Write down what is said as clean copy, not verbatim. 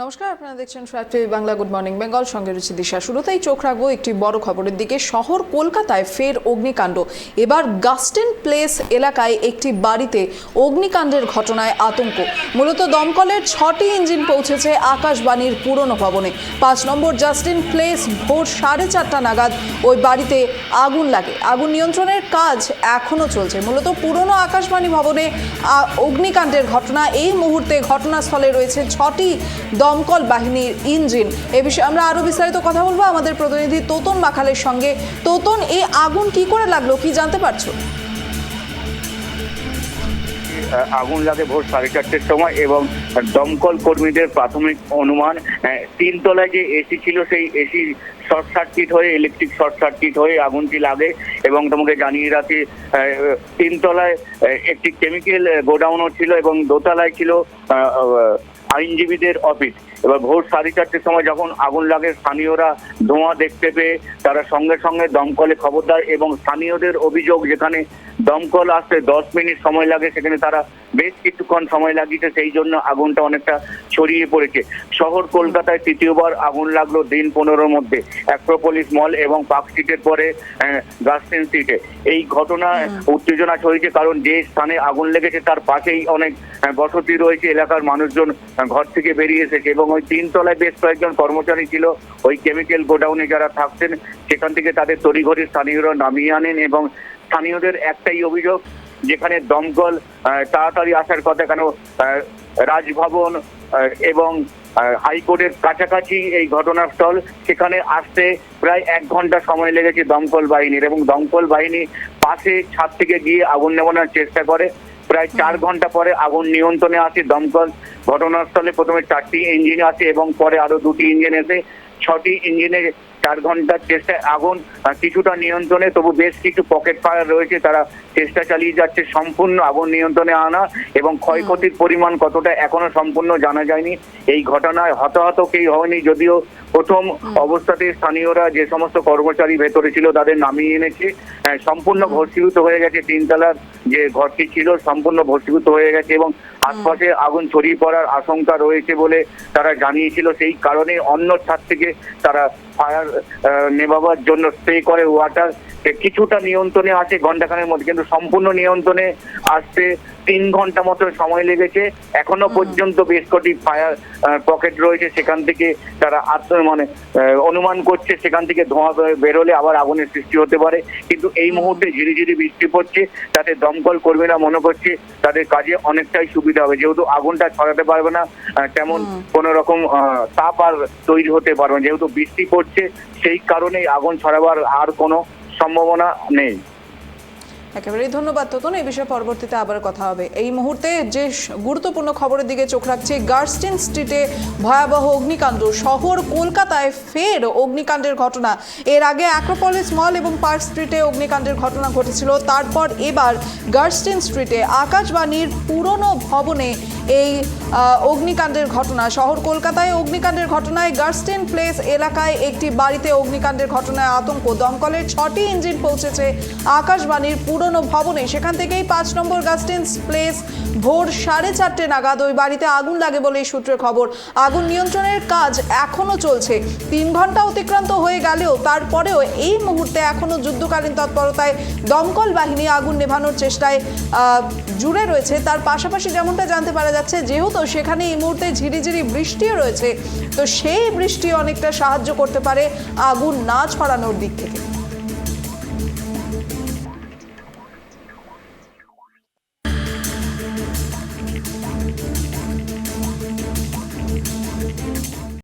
নমস্কার, আপনারা দেখছেন tribe TV Bangla. Good morning Bengal, সঙ্গে রয়েছে দিশা। শুরুতেই চোখ রাখবো একটি বড় খবরের দিকে। শহর কলকাতায় ফের অগ্নিকাণ্ড। এবার গাস্টেন প্লেস এলাকায় একটি বাড়িতে অগ্নিকাণ্ডের ঘটনায় আতঙ্ক। মূলত দমকলের 6টি ইঞ্জিন পৌঁছেছে আকাশবাণীর পুরনো ভবনে। 5 নম্বর জাস্টিন প্লেস ভোর 4:30 নাগাদ ওই বাড়িতে আগুন লাগে। আগুন নিয়ন্ত্রণের কাজ এখনও চলছে। মূলত পুরনো আকাশবাণী ভবনে অগ্নিকাণ্ডের ঘটনা। এই মুহূর্তে ঘটনাস্থলে রয়েছে 6টি দমকল বাহিনীর ইঞ্জিন। এ বিষয়ে আমরা আরো বিস্তারিত কথা বলবো আমাদের প্রতিনিধি তোতন মাখালের সঙ্গে। তোতন, এই আগুন কি করে লাগলো, কি জানতে পারছো? আগুন লাগে ভোর 4:30টার সময় এবং দমকল কর্মীদের প্রাথমিক অনুমান 3 তলায় যে এসি ছিল সেই এসি শর্ট সার্কিট হয়ে ইলেকট্রিক শর্ট সার্কিট হয়ে আগুনটি লাগে। এবং তোমাকে জানিয়ে রাখি 3 তলায় একটি কেমিক্যাল গোডাউনও ছিল এবং দোতলায় ছিল আইনজীবীদের অফিস। এবার ভোর 4:30টার সময় যখন আগুন লাগে, স্থানীয়রা ধোঁয়া দেখতে পেয়ে তারা সঙ্গে সঙ্গে দমকলে খবর দেয় এবং স্থানীয়দের অভিযোগ যেখানে দমকল আসতে 10 মিনিট সময় লাগে সেখানে তারা বেশ কিছুক্ষণ সময় লাগিয়েছে, সেই জন্য আগুনটা অনেকটা ছড়িয়ে পড়েছে। শহর কলকাতায় তৃতীয়বার আগুন লাগলো দিন 15-র মধ্যে। অ্যাক্রোপলিস মল এবং পার্ক স্ট্রিটের পরে গাস্টেন স্ট্রিটে। এই ঘটনায় উত্তেজনা ছড়িয়েছে কারণ যে স্থানে আগুন লেগেছে তার পাশেই অনেক বসতি রয়েছে। এলাকার মানুষজন ঘর থেকে বেরিয়ে এসেছে এবং ওই 3 তলায় বেশ কয়েকজন কর্মচারী ছিল ওই কেমিক্যাল গোডাউনে যারা থাকতেন। সেখান থেকে তাদের তড়িঘড়ি স্থানীয়রা নামিয়ে আনেন এবং স্থানীয়দের একটাই অভিযোগ, যেখানে দমকল তাড়াতাড়ি আসার কথা, কেন রাজভবন এবং হাইকোর্টের কাছাকাছি এই ঘটনাস্থল, সেখানে আসতে প্রায় 1 ঘন্টা সময় লেগেছে দমকল বাহিনীর। এবং দমকল বাহিনী পাশে ছাদ থেকে গিয়ে আগুন নেভানোর চেষ্টা করে। প্রায় 4 ঘন্টা পরে আগুন নিয়ন্ত্রণে আসে দমকল। ঘটনাস্থলে প্রথমে 4টি ইঞ্জিন আসে এবং পরে আরো 2টি ইঞ্জিন এসে 6টি ইঞ্জিনে 4 ঘন্টার চেষ্টায় আগুন কিছুটা নিয়ন্ত্রণে, তবু বেশ কিছু পকেট ফায়ার রয়েছে, তারা চেষ্টা চালিয়ে যাচ্ছে সম্পূর্ণ আগুন নিয়ন্ত্রণে আনা। এবং ক্ষয়ক্ষতির পরিমাণ কতটা এখনো সম্পূর্ণ জানা যায়নি। এই ঘটনায় হতাহত কেউ হয়নি, যদিও প্রথম অবস্থাতে স্থানীয়রা যে সমস্ত কর্মচারী ভেতরে ছিল তাদের নামিয়ে এনেছে। সম্পূর্ণ ভস্মীভূত হয়ে গেছে, 3 তলার যে ঘরটি ছিল সম্পূর্ণ ভস্মীভূত হয়ে গেছে এবং আশপাশে আগুন ছড়িয়ে পড়ার আশঙ্কা রয়েছে বলে তারা জানিয়েছিল। সেই কারণে অন্য ছাদ থেকে তারা ফায়ার নেভাবার জন্য স্প্রে করে ওয়াটার। কিছুটা নিয়ন্ত্রণে আসে ঘন্টাখানের মধ্যে, কিন্তু সম্পূর্ণ নিয়ন্ত্রণে আসতে 3 ঘন্টা মতো সময় লেগেছে। এখনো পর্যন্ত বেশ কটি ফায়ার পকেট রয়েছে, সেখান থেকে তারা অনুমান করছে সেখান থেকে ধোঁয়া বেরোলে আবার আগুনের সৃষ্টি হতে পারে। কিন্তু এই মুহূর্তে ঝিরিঝিরি বৃষ্টি পড়ছে, তাতে দমকল কর্মীরা মনে করছে তাদের কাজে অনেকটাই সুবিধা হবে, যেহেতু আগুনটা ছড়াতে পারবে না, তেমন কোনো রকম তাপ আর তৈরি হতে পারবে না। যেহেতু বৃষ্টি পড়ছে সেই কারণেই আগুন ছড়াবার আর কোনো সম্ভাবনা নেই। একেবারেই ধন্যবাদ তোতন। এই বিষয়ে পরবর্তীতে আবার কথা হবে। এই মুহূর্তে যে গুরুত্বপূর্ণ খবরের দিকে চোখ রাখছে, গাস্টেন স্ট্রিটে ভয়াবহ অগ্নিকাণ্ড। শহর কলকাতায় ফের অগ্নিকাণ্ডের ঘটনা। এর আগে অ্যাক্রোপলিস মল এবং পার্ক স্ট্রিটে অগ্নিকাণ্ডের ঘটনা ঘটেছিল। তারপর এবার গাস্টেন স্ট্রিটে আকাশবাণীর পুরনো ভবনে এই অগ্নিকাণ্ডের ঘটনা। শহর কলকাতায় অগ্নিকাণ্ডের ঘটনায় গাস্টেন প্লেস এলাকায় একটি বাড়িতে অগ্নিকাণ্ডের ঘটনায় আতঙ্ক। দমকলের 6টি ইঞ্জিন পৌঁছেছে আকাশবাণীর পুরনো ভবনে। সেখান থেকেই 5 নম্বর গাস্টেন প্লেস ভোর 4:30 নাগাদ ওই বাড়িতে আগুন লাগে বলে এই সূত্রের খবর। আগুন নিয়ন্ত্রণের কাজ এখনো চলছে। 3 ঘন্টা অতিক্রান্ত হয়ে গেলেও তারপরেও এই মুহূর্তে এখনো যুদ্ধকালীন তৎপরতায় দমকল বাহিনী আগুন নেভানোর চেষ্টায় জুড়ে রয়েছে। তার পাশাপাশি যেমনটা জানতে পারা যাচ্ছে, যেহেতু সেখানে এই মুহূর্তে ঝিরিঝিরি বৃষ্টিও রয়েছে, তো সেই বৃষ্টি অনেকটা সাহায্য করতে পারে আগুন না ছড়ানোর দিক থেকে।